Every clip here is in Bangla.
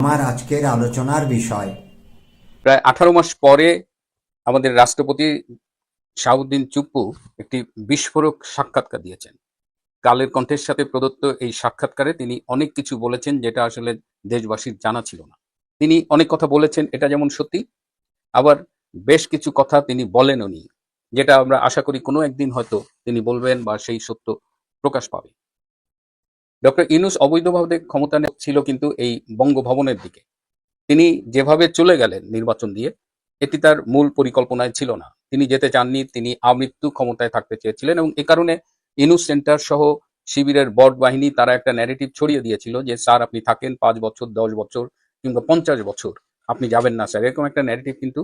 আমার আজকের আলোচনার বিষয়। প্রায় 18 মাস পরে আমাদের রাষ্ট্রপতি শাহাবুদ্দিন চুপ্পু একটি বিস্ফোরক সাক্ষাৎকার দিয়েছেন। কালের কণ্ঠের সাথে প্রদত্ত এই সাক্ষাৎকারে তিনি অনেক কিছু বলেছেন যেটা আসলে দেশবাসীর জানা ছিল না। তিনি অনেক কথা বলেছেন, এটা যেমন সত্যি, আবার বেশ কিছু কথা তিনি বলেনও নি, যেটা আমরা আশা করি কোনো একদিন হয়তো তিনি বলবেন বা সেই সত্য প্রকাশ পাবে। ডক্টর ইউনূস অবৈধভাবে ক্ষমতা ছিল কিন্তু এই বঙ্গভবনের দিকে। তিনি যেভাবে চলে গেলেন নির্বাচন দিয়ে, এটি তার মূল পরিকল্পনায় ছিল না। তিনি যেতে চাননি, তিনি আমৃত্যু ক্ষমতায় থাকতে চেয়েছিলেন এবং এ কারণে ইউনূস সেন্টার সহ শিবিরের বট বাহিনী তারা একটা ন্যারেটিভ ছড়িয়ে দিয়েছিল যে স্যার আপনি থাকেন 5 বছর, 10 বছর কিংবা 50 বছর, আপনি যাবেন না স্যার, এরকম একটা ন্যারেটিভ কিন্তু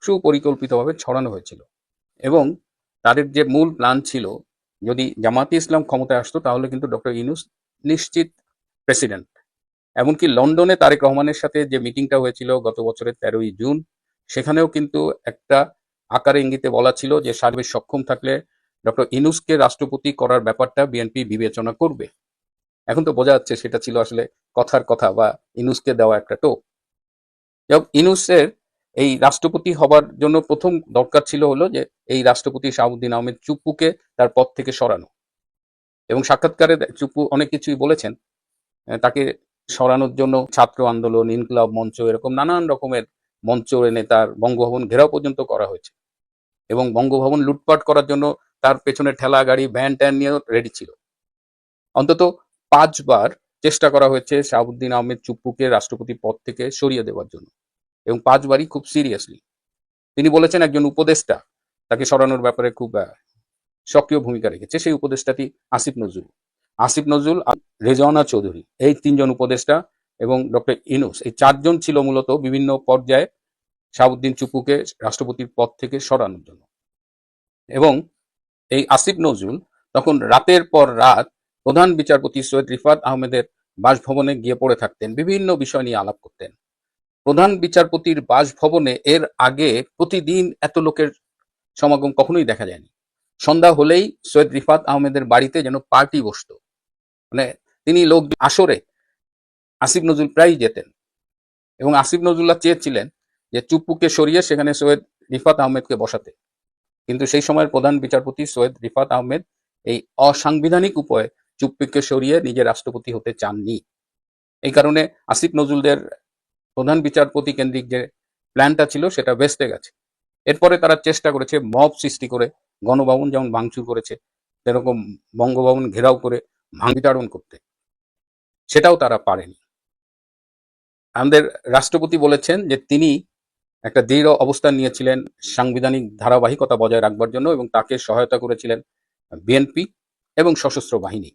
সুপরিকল্পিতভাবে ছড়ানো হয়েছিল। এবং তাদের যে মূল প্ল্যান ছিল, যদি জামাতে ইসলাম ক্ষমতায় আসতো তাহলে কিন্তু ডক্টর ইউনূস নিশ্চিত প্রেসিডেন্ট। এমনকি লন্ডনে তারেক রহমানের সাথে যে মিটিংটা হয়েছিল গত বছরের 13ই জুন, সেখানেও কিন্তু একটা আকারে ইঙ্গিতে বলা ছিল যে সার্বিক সক্ষম থাকলে ডক্টর ইনুসকে রাষ্ট্রপতি করার ব্যাপারটা বিএনপি বিবেচনা করবে। এখন তো বোঝা যাচ্ছে সেটা ছিল আসলে কথার কথা বা ইনুসকে দেওয়া একটা টোপ। ইনুসের এই রাষ্ট্রপতি হবার জন্য প্রথম দরকার ছিল হলো যে এই রাষ্ট্রপতি শাহাবুদ্দিন আহমেদ চুপ্পুকে তার পদ থেকে সরানো। এবং সাক্ষাৎকারে চুপ্পু অনেক কিছুই বলেছেন। তাকে সরানোর জন্য ছাত্র আন্দোলন, ইনকিলাব মঞ্চ, এরকম নানান রকমের মঞ্চ এনে তার বঙ্গভবন ঘেরাও পর্যন্ত করা হয়েছে এবং বঙ্গভবন লুটপাট করার জন্য তার পেছনে ঠেলা গাড়ি, ভ্যান ট্যান নিয়েও রেডি ছিল। অন্তত 5 বার চেষ্টা করা হয়েছে শাহাবুদ্দিন আহমেদ চুপ্পুকে রাষ্ট্রপতি পদ থেকে সরিয়ে দেওয়ার জন্য, এবং 5 বারই খুব সিরিয়াসলি। তিনি বলেছেন একজন উপদেষ্টা তাকে সরানোর ব্যাপারে খুব সক্রিয় ভূমিকা রেখেছে, সেই উপদেষ্টাটি আসিফ নজরুল। আসিফ নজরুল আর রেজওয়ানা চৌধুরী, এই 3জন উপদেষ্টা এবং ডক্টর ইউনূস, এই 4জন ছিল মূলত বিভিন্ন পর্যায়ে শাহাবুদ্দিন চুপ্পুকে রাষ্ট্রপতির পদ থেকে সরানোর জন্য। এবং এই আসিফ নজরুল তখন রাতের পর রাত প্রধান বিচারপতি সৈয়দ রিফাত আহমেদের বাসভবনে গিয়ে পড়ে থাকতেন, বিভিন্ন বিষয় নিয়ে আলাপ করতেন। প্রধান বিচারপতির বাসভবনে এর আগে প্রতিদিন এত লোকের সমাগম কখনোই দেখা যায়নি। সন্ধ্যা হলেই সৈয়দ রিফাত আহমেদের বাড়িতে যেন পার্টি বসতো। মানে তিনি লোক আসরে আসিফ নজরুল প্রায়ই যেতেন এবং আসিফ নজরুল্লাহ চেয়েছিলেন যে চুপ্পুকে সরিয়ে সেখানে সৈয়দ রিফাত আহমেদকে বসাতে, কিন্তু সেই সময়ের প্রধান বিচারপতি সৈয়দ রিফাত আহমেদ এই অসাংবিধানিক উপায়ে চুপ্পুকে সরিয়ে নিজে রাষ্ট্রপতি হতে চাননি। এই কারণে আসিফ নজরুলদের প্রধান বিচারপতি কেন্দ্রিক যে প্ল্যানটা ছিল সেটা ভেস্তে গেছে। এরপরে তারা চেষ্টা করেছে মব সৃষ্টি করে, গণভবন যেমন ভাঙচুর করেছে সেরকম বঙ্গভবন ঘেরাও করে ভাঙবিতাড়ন করতে, সেটাও তারা পারেনি। আমাদের রাষ্ট্রপতি বলেছেন যে তিনি একটা দৃঢ় অবস্থান নিয়েছিলেন সাংবিধানিক ধারাবাহিকতা বজায় রাখবার জন্য, এবং তাকে সহায়তা করেছিলেন বিএনপি এবং সশস্ত্র বাহিনী।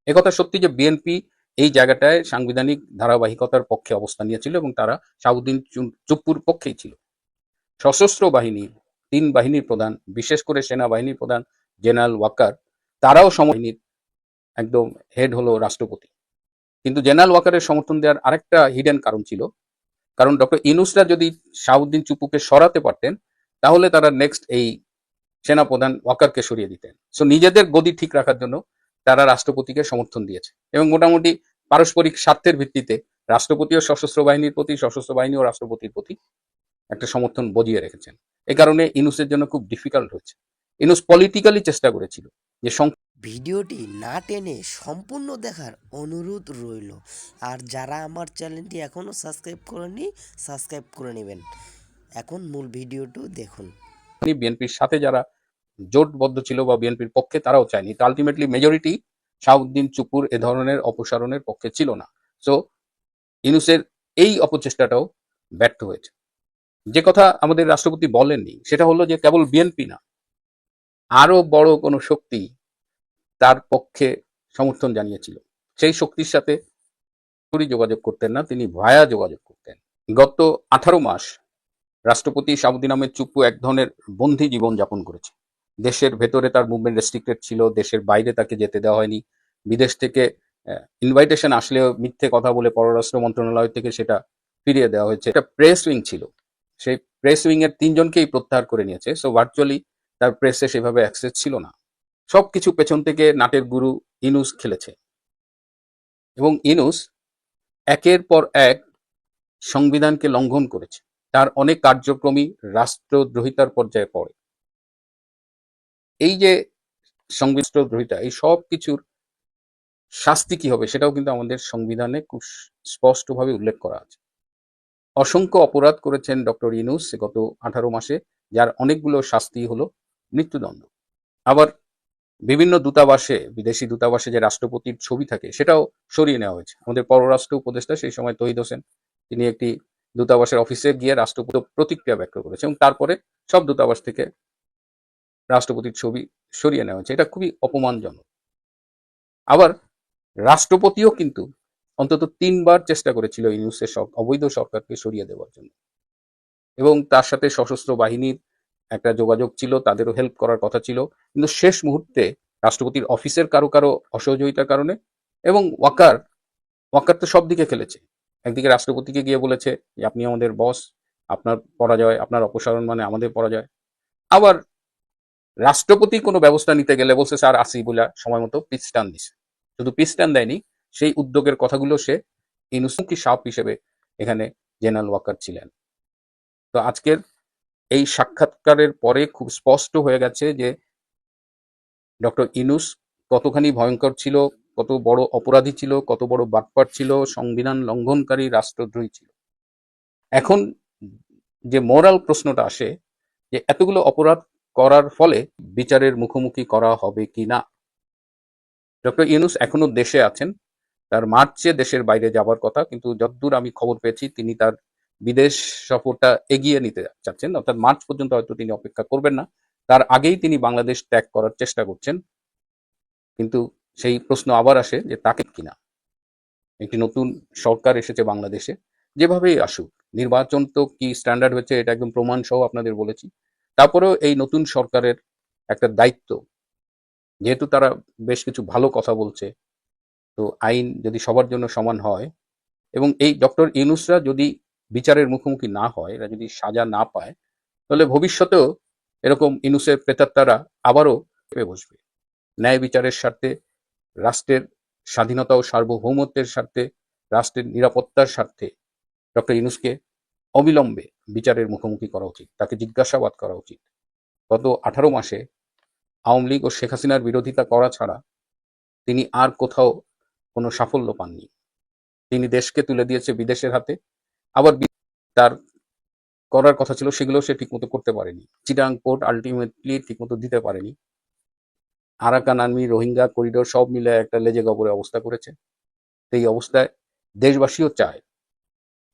একথা সত্যি যে বিএনপি এই জায়গাটায় সাংবিধানিক ধারাবাহিকতার পক্ষে অবস্থান নিয়েছিল এবং তারা শাহাবুদ্দিন চুপ্পুর পক্ষেই ছিল। সশস্ত্র বাহিনীর 3 বাহিনীর প্রধান, বিশেষ করে সেনাবাহিনীর প্রধান জেনারেল ওয়াকার, তারাও বাহিনীর একদম হেড হলো রাষ্ট্রপতি। কিন্তু জেনারেল ওয়াকারের সমর্থন দেওয়ার আরেকটা হিডেন কারণ ছিল, কারণ ডক্টর ইনুসরা যদি শাহাবুদ্দিন চুপ্পুকে সরাতে পারতেন তাহলে তারা নেক্সট এই সেনাপ্রধান ওয়াকারকে সরিয়ে দিতেন। সো নিজেদের গদি ঠিক রাখার জন্য তারা রাষ্ট্রপতিকে সমর্থন দিয়েছে এবং মোটামুটি পারস্পরিক স্বার্থের ভিত্তিতে রাষ্ট্রপতি ও সশস্ত্র বাহিনীর প্রতি, সশস্ত্র বাহিনী ও রাষ্ট্রপতির প্রতি একটা সমর্থন বজিয়ে রেখেছেন। এ কারণে ইনুসের জন্য খুব ডিফিকাল্ট হয়েছে। ইনুস পলিটিক্যালি চেষ্টা করেছিল যে ভিডিওটি না টেনে সম্পূর্ণ দেখার অনুরোধ রইল। আর যারা আমার চ্যানেলটি এখনও সাবস্ক্রাইব করেনি, সাবস্ক্রাইব করে নেবেন। এখন মূল ভিডিওটি দেখুন। বিএনপির সাথে যারা জোটবদ্ধ ছিল বা বিএনপির পক্ষে, তারাও চায়নি। তো আলটিমেটলি মেজরিটি শাহাবুদ্দিন চুপ্পুর এ ধরনের অপসারণের পক্ষে ছিল না। সো ইনুসের এই অপচেষ্টাটাও ব্যর্থ হয়েছে। যে কথা আমাদের রাষ্ট্রপতি বলেননি সেটা হলো যে কেবল বিএনপি না, আরো বড় কোনো শক্তি তার পক্ষে সমর্থন জানিয়েছিল। সেই শক্তির সাথে যোগাযোগ করতেন না, তিনি ভায়া যোগাযোগ করতেন। গত 18 মাস রাষ্ট্রপতি শাহাবুদ্দিন আহমেদ চুপ্পু এক ধরনের বন্দী জীবন যাপন করেছে। দেশের ভেতরে তার মুভমেন্ট রেস্ট্রিক্টেড ছিল, দেশের বাইরে তাকে যেতে দেওয়া হয়নি। বিদেশ থেকে ইনভাইটেশন আসলেও মিথ্যে কথা বলে পররাষ্ট্র মন্ত্রণালয় থেকে সেটা ফিরিয়ে দেওয়া হয়েছে। একটা প্রেস উইং ছিল, সেই প্রেস উইং এর 3জনকেই প্রত্যাহার করে নিয়েছে। সো ভার্চুয়ালি তার প্রেসে সেভাবে অ্যাক্সেস ছিল না। সবকিছু পেছন থেকে নাটের গুরু ইনুস খেলেছে এবং ইনুস একের পর এক সংবিধানকে লঙ্ঘন করেছে, তার অনেক কার্যক্রমই রাষ্ট্রদ্রোহিতার পর্যায়ে পড়ে। এই যে সংবিধানদ্রোহিতা, এই সব কিছুর শাস্তি কি হবে সেটাও কিন্তু আমাদের সংবিধানে খুব স্পষ্টভাবে উল্লেখ করা আছে। অসংখ্য অপরাধ করেছেন ডক্টর ইউনূস গত 18 মাসে, যার অনেকগুলো শাস্তি হলো মৃত্যুদণ্ড। আবার বিভিন্ন দূতাবাসে, বিদেশি দূতাবাসে যে রাষ্ট্রপতির ছবি থাকে সেটাও সরিয়ে নেওয়া হয়েছে। আমাদের পররাষ্ট্র উপদেষ্টা সেই সময় তহিদ হোসেন, তিনি একটি দূতাবাসের অফিসে গিয়ে রাষ্ট্রপতি প্রতিক্রিয়া ব্যক্ত করেছে এবং তারপরে সব দূতাবাস থেকে রাষ্ট্রপতির ছবি সরিয়ে নেওয়া হয়েছে। এটা খুবই অপমানজনক। আবার রাষ্ট্রপতিও কিন্তু অন্তত 3বার চেষ্টা করেছিল ইউনূসের অবৈধ সরকারকে সরিয়ে দেওয়ার জন্য, এবং তার সাথে সশস্ত্র বাহিনীর একটা যোগাযোগ ছিল, তাদেরও হেল্প করার কথা ছিল, কিন্তু শেষ মুহূর্তে রাষ্ট্রপতির অফিসের কারো কারো অসহযোগিতার কারণে, এবং ওয়াকার তো সব দিকে খেলেছে। একদিকে রাষ্ট্রপতিকে গিয়ে বলেছে যে আপনি আমাদের বস, আপনার পরাজয়, আপনার অপসারণ মানে আমাদের পরাজয়। আবার রাষ্ট্রপতি কোনো ব্যবস্থা নিতে গেলে বলছে স্যার আসি বলে সময় মতো পিস্টান দিছে। শুধু পিস্টান দেয়নি, সেই উদ্যোগের কথাগুলো সে ইউনূসকে সাপ হিসেবে এখানে জেনারেল ওয়াকার ছিলেন। তো আজকের এই সাক্ষাৎকারের পরে খুব স্পষ্ট হয়ে গেছে যে ডক্টর ইউনূস কতখানি ভয়ঙ্কর ছিল, কত বড় অপরাধী ছিল, কত বড় বাটপার ছিল, সংবিধান লঙ্ঘনকারী, রাষ্ট্রদ্রোহী ছিল। এখন যে মোরাল প্রশ্নটা আসে যে এতগুলো অপরাধ করার ফলে বিচারের মুখোমুখি করা হবে কি না। ডক্টর ইউনূস এখনো দেশে আছেন, তার মার্চে দেশের বাইরে যাবার কথা, কিন্তু যতদূর আমি খবর পেয়েছি তিনি তার বিদেশ সফরটা এগিয়ে নিতে চাচ্ছেন, অর্থাৎ মার্চ পর্যন্ত হয়তো তিনি অপেক্ষা করবেন না, তার আগেই তিনি বাংলাদেশ ত্যাগ করার চেষ্টা করছেন। কিন্তু সেই প্রশ্ন আবার আসে যে তাকে কিনা। একটি নতুন সরকার এসেছে বাংলাদেশে, যেভাবেই আসুক, নির্বাচন তো কি স্ট্যান্ডার্ড হয়েছে এটা একদম প্রমাণ সহ আপনাদের বলেছি। তারপরেও এই নতুন সরকারের একটা দায়িত্ব, যেহেতু তারা বেশ কিছু ভালো কথা বলছে, তো আইন যদি সবার জন্য সমান হয় এবং এই ডক্টর ইউনূসরা যদি বিচারের মুখোমুখি না হয়, এরা যদি সাজা না পায়, তাহলে ভবিষ্যতেও এরকম ইউনূসের প্রেতাত্মারা আবারও চেপে বসবে। ন্যায় বিচারের স্বার্থে, রাষ্ট্রের স্বাধীনতা ও সার্বভৌমত্বের স্বার্থে, রাষ্ট্রের নিরাপত্তার স্বার্থে ডক্টর ইউনূসকে অবিলম্বে বিচারের মুখোমুখি করা উচিত, তাকে জিজ্ঞাসাবাদ করা উচিত। গত 18 মাসে আওয়ামী লীগ ও শেখ হাসিনার বিরোধিতা করা ছাড়া তিনি আর কোথাও কোনো সাফল্য পাননি। তিনি দেশকে তুলে দিয়েছে বিদেশের হাতে, আবার তার করার কথা ছিল সেগুলো সে ঠিকমতো করতে পারেনি। চিটাং পোর্ট আলটিমেটলি ঠিকমতো দিতে পারেনি। আরাকান আর্মি, রোহিঙ্গা করিডোর সব মিলে একটা লেজে গবরে অবস্থা করেছে। এই অবস্থায় দেশবাসীও চায়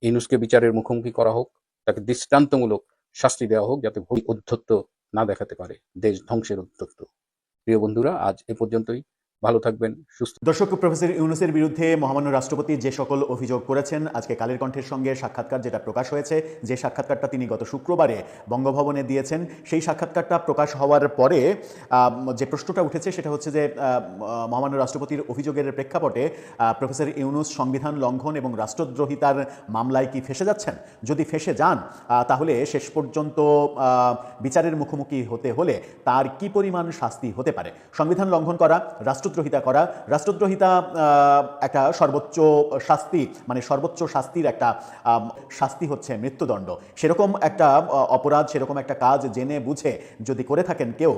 ইউনূসকে বিচারের মুখোমুখি করা হোক, তাকে দৃষ্টান্তমূলক শাস্তি দেওয়া হোক, যাতে ঔদ্ধত্য না দেখাতে পারে, দেশ ধ্বংসের ঔদ্ধত্য। প্রিয় বন্ধুরা, আজ এ পর্যন্তই। ভালো থাকবেন, সুস্থ। দর্শক, প্রফেসর ইউনূসের বিরুদ্ধে মহামান্য রাষ্ট্রপতি যে সকল অভিযোগ করেছেন, আজকে কালের কণ্ঠের সঙ্গে সাক্ষাৎকার যেটা প্রকাশ হয়েছে, যে সাক্ষাৎকারটা তিনি গত শুক্রবারে বঙ্গভবনে দিয়েছেন, সেই সাক্ষাৎকারটা প্রকাশ হওয়ার পরে যে প্রশ্নটা উঠেছে সেটা হচ্ছে যে মহামান্য রাষ্ট্রপতির অভিযোগের প্রেক্ষাপটে প্রফেসর ইউনূস সংবিধান লঙ্ঘন এবং রাষ্ট্রদ্রোহিতার মামলায় কি ফেঁসে যাচ্ছেন? যদি ফেঁসে যান তাহলে শেষ পর্যন্ত বিচারের মুখোমুখি হতে হলে তার কি পরিমাণ শাস্তি হতে পারে? সংবিধান লঙ্ঘন করা, রাষ্ট্রদ্রোহিতা একটা সর্বোচ্চ শাস্তি, মানে সর্বোচ্চ শাস্তির একটা শাস্তি হচ্ছে মৃত্যুদণ্ড। সেরকম একটা অপরাধ, সেরকম একটা কাজ জেনে বুঝে যদি করে থাকেন কেউ,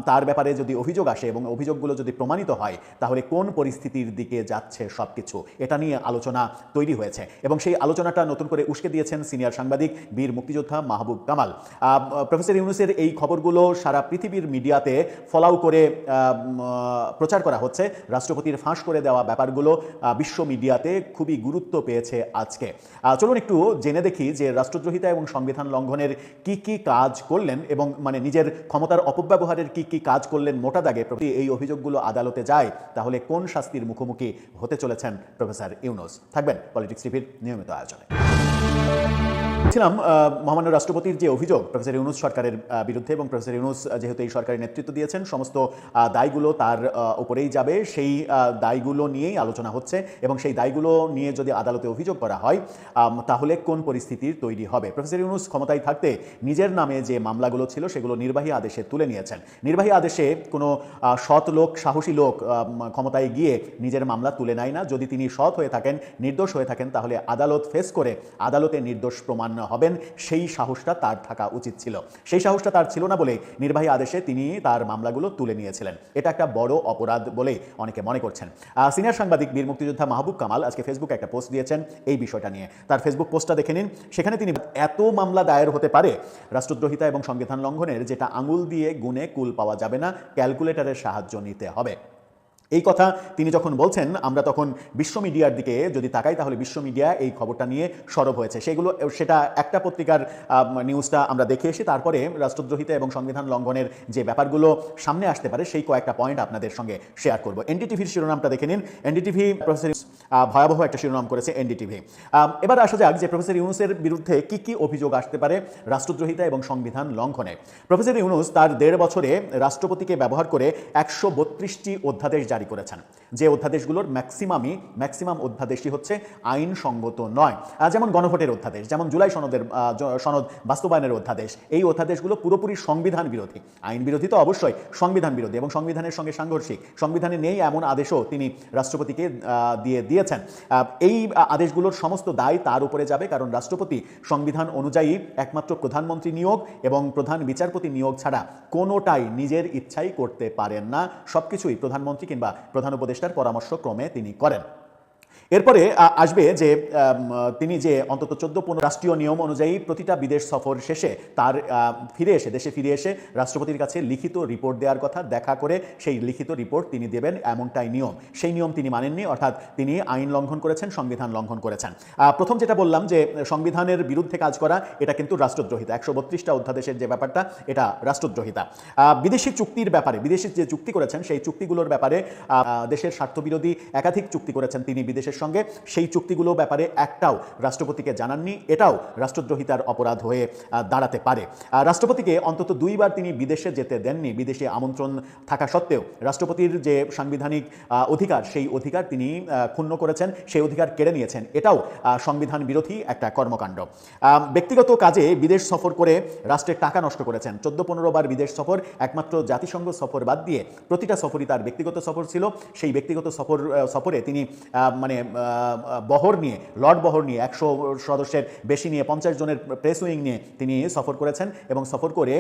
তার ব্যাপারে যদি অভিযোগ আসে এবং অভিযোগগুলো যদি প্রমাণিত হয়, তাহলে কোন পরিস্থিতির দিকে যাচ্ছে সব কিছু, এটা নিয়ে আলোচনা তৈরি হয়েছে। এবং সেই আলোচনাটা নতুন করে উস্কে দিয়েছেন সিনিয়র সাংবাদিক, বীর মুক্তিযোদ্ধা মাহবুব কামাল। প্রফেসর ইউনূসের এই খবরগুলো সারা পৃথিবীর মিডিয়াতে ফলাও করে প্রচার করা হচ্ছে। রাষ্ট্রপতির ফাঁস করে দেওয়া ব্যাপারগুলো বিশ্ব মিডিয়াতে খুবই গুরুত্ব পেয়েছে আজকে। চলুন একটু জেনে দেখি যে রাষ্ট্রদ্রোহিতা এবং সংবিধান লঙ্ঘনের কি কি কাজ করলেন, এবং মানে নিজের ক্ষমতার অপব্যবহারের কি কি কাজ করলেন মোটা দাগে। এই অভিযোগগুলো আদালতে যায়, তাহলে কোন শাস্তির মুখোমুখি হতে চলেছেন প্রফেসর ইউনূস? থাকবেন পলিটিক্স টিভির নিয়মিত আয়োজনে। ছিলাম মহামান্য রাষ্ট্রপতির যে অভিযোগ প্রফেসর ইউনূস সরকারের বিরুদ্ধে, এবং প্রফেসর ইউনূস যেহেতু এই সরকারের নেতৃত্ব দিয়েছেন, সমস্ত দায়গুলো তার উপরেই যাবে, সেই দায়গুলো নিয়েই আলোচনা হচ্ছে। এবং সেই দায়গুলো নিয়ে যদি আদালতে অভিযোগ করা হয় তাহলে কোন পরিস্থিতির তৈরি হবে। প্রফেসর ইউনূস ক্ষমতায় থাকতে নিজের নামে যে মামলাগুলো ছিল সেগুলো নির্বাহী আদেশে তুলে নিয়েছেন। নির্বাহী আদেশে কোনো সৎ লোক, সাহসী লোক ক্ষমতায় গিয়ে নিজের মামলা তুলে নেয় না। যদি তিনি সৎ হয়ে থাকেন, নির্দোষ হয়ে থাকেন, তাহলে আদালত ফেস করে আদালতে নির্দোষ প্রমাণ হবেন, সেই সাহসটা তার থাকা উচিত ছিল। সেই সাহসটা তার ছিল না বলে নির্বাহী আদেশে তিনি তার মামলাগুলো তুলে নিয়েছিলেন। এটা একটা বড় অপরাধ বলে অনেকে মনে করছেন। সিনিয়র সাংবাদিক বীর মুক্তিযোদ্ধা মাহবুব কামাল আজকে ফেসবুকে একটা পোস্ট দিয়েছেন এই বিষয়টা নিয়ে। তার ফেসবুক পোস্টটা দেখে নিন। সেখানে তিনি এত মামলা দায়ের হতে পারে রাষ্ট্রদ্রোহিতা এবং সংবিধান লঙ্ঘনের, যেটা আঙুল দিয়ে গুনে কুল পাওয়া যাবে না, ক্যালকুলেটরের সাহায্য নিতে হবে। এই কথা তিনি যখন বলছেন, আমরা তখন বিশ্ব মিডিয়ার দিকে যদি তাকাই তাহলে বিশ্ব মিডিয়া এই খবরটা নিয়ে সরব হয়েছে। সেটা একটা পত্রিকার নিউজটা আমরা দেখে এসে তারপরে রাষ্ট্রদ্রোহিতা এবং সংবিধান লঙ্ঘনের যে ব্যাপারগুলো সামনে আসতে পারে সেই কয়েকটা পয়েন্ট আপনাদের সঙ্গে শেয়ার করব। এনডিটিভির শিরোনামটা দেখে নিন। এনডিটিভি প্রফেসর ভয়াবহ একটা শিরোনাম করেছে এনডিটিভি। এবার আসা যাক যে প্রফেসর ইউনূসের বিরুদ্ধে কি কি অভিযোগ আসতে পারে রাষ্ট্রদ্রোহিতা এবং সংবিধান লঙ্ঘনে। প্রফেসর ইউনূস তার 1.5 বছরে রাষ্ট্রপতিকে ব্যবহার করে 132টি অধ্যাদেশ জারি করেছেন, যে অধ্যাদেশগুলোর ম্যাক্সিমাম অধ্যাদেশই হচ্ছে আইনসঙ্গত নয়। যেমন গণভোটের অধ্যাদেশ, যেমন জুলাই সনদ বাস্তবায়নের অধ্যাদেশ, এই অধ্যাদেশগুলো পুরোপুরি সংবিধান বিরোধী। আইন বিরোধী তো অবশ্যই, সংবিধান বিরোধী এবং সংবিধানের সঙ্গে সাংঘর্ষিক। সংবিধানে নেই এমন আদেশও তিনি রাষ্ট্রপতিকে দিয়েছেন। এই আদেশগুলোর সমস্ত দায় তার উপরে যাবে, কারণ রাষ্ট্রপতি সংবিধান অনুযায়ী একমাত্র প্রধানমন্ত্রী নিয়োগ এবং প্রধান বিচারপতি নিয়োগ ছাড়া কোনোটাই নিজের ইচ্ছাই করতে পারেন না। সবকিছুই প্রধানমন্ত্রী কিংবা প্রধান উপদেষ্টার পরামর্শক্রমে তিনি করেন। এরপরে আসবে যে তিনি যে অন্তত 14-15 রাষ্ট্রীয় নিয়ম অনুযায়ী প্রতিটা বিদেশ সফর শেষে তার দেশে ফিরে এসে রাষ্ট্রপতির কাছে লিখিত রিপোর্ট দেওয়ার কথা, দেখা করে সেই লিখিত রিপোর্ট তিনি দেবেন, এমনটাই নিয়ম। সেই নিয়ম তিনি মানেননি, অর্থাৎ তিনি আইন লঙ্ঘন করেছেন, সংবিধান লঙ্ঘন করেছেন। প্রথম যেটা বললাম যে সংবিধানের বিরুদ্ধে কাজ করা, এটা কিন্তু রাষ্ট্রদ্রোহিতা। 132টা অধ্যাদেশের যে ব্যাপারটা, এটা রাষ্ট্রদ্রোহিতা। বিদেশি চুক্তির ব্যাপারে, বিদেশি যে চুক্তি করেছেন সেই চুক্তিগুলোর ব্যাপারে দেশের স্বার্থবিরোধী একাধিক চুক্তি করেছেন তিনি বিদেশের সঙ্গে, সেই চুক্তিগুলো ব্যাপারে একটাও রাষ্ট্রপতিকে জানাননি। এটাও রাষ্ট্রদ্রোহিতার অপরাধ হয়ে দাঁড়াতে পারে। রাষ্ট্রপতিকে অন্তত 2 বার তিনি বিদেশে যেতে দেননি, বিদেশে আমন্ত্রণ থাকা সত্ত্বেও। রাষ্ট্রপতির যে সাংবিধানিক অধিকার, সেই অধিকার তিনি ক্ষুণ্ণ করেছেন, সেই অধিকার কেড়ে নিয়েছেন। এটাও সংবিধান বিরোধী একটা কর্মকাণ্ড। ব্যক্তিগত কাজে বিদেশ সফর করে রাষ্ট্রের টাকা নষ্ট করেছেন। 14-15 বার বিদেশ সফর, একমাত্র জাতিসংঘ সফর বাদ দিয়ে প্রতিটা সফরই তার ব্যক্তিগত সফর ছিল। সেই ব্যক্তিগত সফরে তিনি লর্ড বহর নিয়ে 100 সদস্যের বেশি নিয়ে 50 জনের প্রেস উইং নিয়ে তিনি সফর করেছেন, এবং সফর করে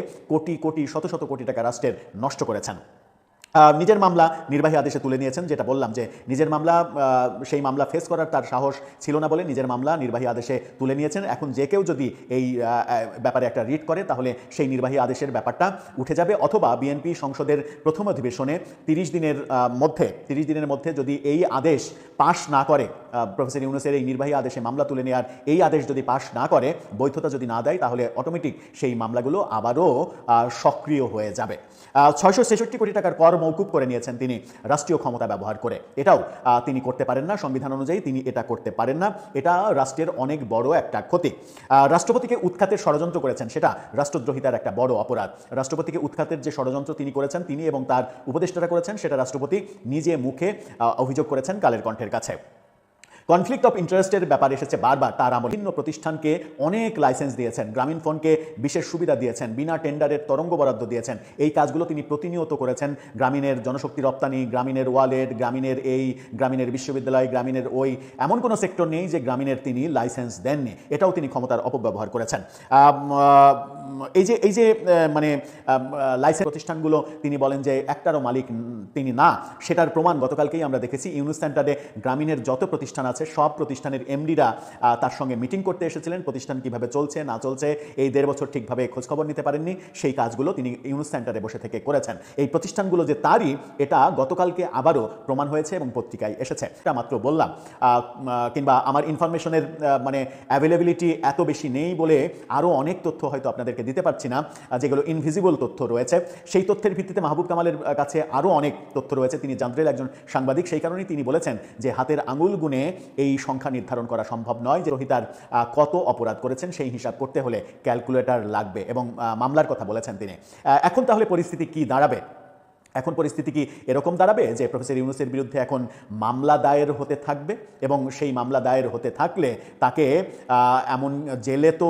শত শত কোটি টাকা রাষ্ট্রের নষ্ট করেছেন। নিজের মামলা নির্বাহী আদেশে তুলে নিয়েছেন, যেটা বললাম যে নিজের মামলা, সেই মামলা ফেস করার তার সাহস ছিল না বলে নিজের মামলা নির্বাহী আদেশে তুলে নিয়েছেন। এখন যে কেউ যদি এই ব্যাপারে একটা রিট করে তাহলে সেই নির্বাহী আদেশের ব্যাপারটা উঠে যাবে, অথবা বিএনপি সংসদের প্রথম অধিবেশনে 30 দিনের মধ্যে যদি এই আদেশ পাশ না করে, প্রফেসর ইউনূসের এই নির্বাহী আদেশে মামলা তুলে নেওয়ার এই আদেশ যদি পাশ না করে, বৈধতা যদি না দেয়, তাহলে অটোমেটিক সেই মামলাগুলো আবারও সক্রিয় হয়ে যাবে। 666 কোটি টাকার কর মওকুফ করে নিয়েছেন তিনি রাষ্ট্রীয় ক্ষমতা ব্যবহার করে। এটাও তিনি করতে পারেন না, সংবিধান অনুযায়ী তিনি এটা করতে পারেন না। এটা রাষ্ট্রের অনেক বড় একটা ক্ষতি। রাষ্ট্রপতিকে উৎখাতের ষড়যন্ত্র করেছেন, সেটা রাষ্ট্রদ্রোহিতার একটা বড় অপরাধ। রাষ্ট্রপতিকে উৎখাতের যে ষড়যন্ত্র তিনি করেছেন, তিনি এবং তার উপদেষ্টারা করেছেন, সেটা রাষ্ট্রপতি নিজে মুখে অভিযোগ করেছেন কালের কণ্ঠের কাছে। কনফ্লিক্ট অফ ইন্টারেস্টের ব্যাপার এসেছে বারবার। তার আমলে বিভিন্ন প্রতিষ্ঠানকে অনেক লাইসেন্স দিয়েছেন, গ্রামীণ ফোনকে বিশেষ সুবিধা দিয়েছেন, বিনা টেন্ডারের তরঙ্গ বরাদ্দ দিয়েছেন। এই কাজগুলো তিনি প্রতিনিয়ত করেছেন। গ্রামীণের জনশক্তি রপ্তানি, গ্রামীণের ওয়ালেট, গ্রামীণের বিশ্ববিদ্যালয়, গ্রামীণের এমন কোনো সেক্টর নেই যে গ্রামীণের তিনি লাইসেন্স দেননি। এটাও তিনি ক্ষমতার অপব্যবহার করেছেন। এই যে লাইসেন্স প্রতিষ্ঠানগুলো তিনি বলেন যে একটারও মালিক তিনি না, সেটার প্রমাণ গতকালকেই আমরা দেখেছি। ইউনুস সেন্টারে গ্রামীণের যত প্রতিষ্ঠান আছে সব প্রতিষ্ঠানের এমডিরা তার সঙ্গে মিটিং করতে এসেছিলেন। প্রতিষ্ঠান কিভাবে চলছে না চলছে এই 1.5 বছর ঠিকভাবে খোঁজখবর নিতে পারেননি, সেই কাজগুলো তিনি ইউনুস সেন্টারে বসে থেকে করেছেন। এই প্রতিষ্ঠানগুলো যে তারই, এটা গতকালকে আবারও প্রমাণ হয়েছে এবং পত্রিকায় এসেছে। এটা মাত্র বললাম, কিংবা আমার ইনফরমেশনের অ্যাভেলেবিলিটি এত বেশি নেই বলে আরও অনেক তথ্য হয়তো আপনাদেরকে আপনাদেরকে দিতে পারছি না, যেগুলো ইনভিজিবল তথ্য রয়েছে, সেই তথ্যের ভিত্তিতে মাহবুব কামালের কাছে আরও অনেক তথ্য রয়েছে। তিনি জান্দ্রেল একজন সাংবাদিক, সেই কারণেই তিনি বলেছেন যে হাতের আঙুল গুনে এই সংখ্যা নির্ধারণ করা সম্ভব নয়, যে রোহিতার কত অপরাধ করেছেন সেই হিসাব করতে হলে ক্যালকুলেটর লাগবে, এবং মামলার কথা বলেছেন তিনি। এখন তাহলে পরিস্থিতি কি দাঁড়াবে? এখন পরিস্থিতি কি এরকম দাঁড়াবে যে প্রফেসর ইউনূসের বিরুদ্ধে এখন মামলা দায়ের হতে থাকবে, এবং সেই মামলা দায়ের হতে থাকলে তাকে এমন জেলে তো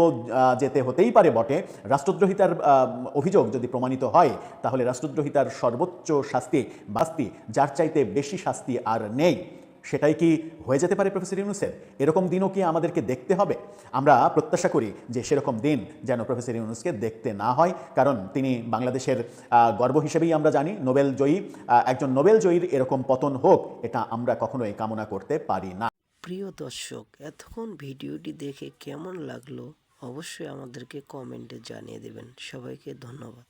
যেতে হতেই পারে বটে। রাষ্ট্রদ্রোহিতার অভিযোগ যদি প্রমাণিত হয় তাহলে রাষ্ট্রদ্রোহিতার সর্বোচ্চ শাস্তি, যার চাইতে বেশি শাস্তি আর নেই, সেটাই কি হয়ে যেতে পারে প্রফেসর ইউনূসের? এরকম দিনও কি আমাদেরকে দেখতে হবে? আমরা প্রত্যাশা করি যে সেরকম দিন যেন প্রফেসর ইউনূসকে দেখতে না হয়, কারণ তিনি বাংলাদেশের গর্ব হিসেবেই আমরা জানি, নোবেল জয়ী একজন নোবেল জয়ীর এরকম পতন হোক এটা আমরা কখনোই কামনা করতে পারি না। প্রিয় দর্শক, এতক্ষণ ভিডিওটি দেখে কেমন লাগলো অবশ্যই আমাদেরকে কমেন্টে জানিয়ে দেবেন। সবাইকে ধন্যবাদ।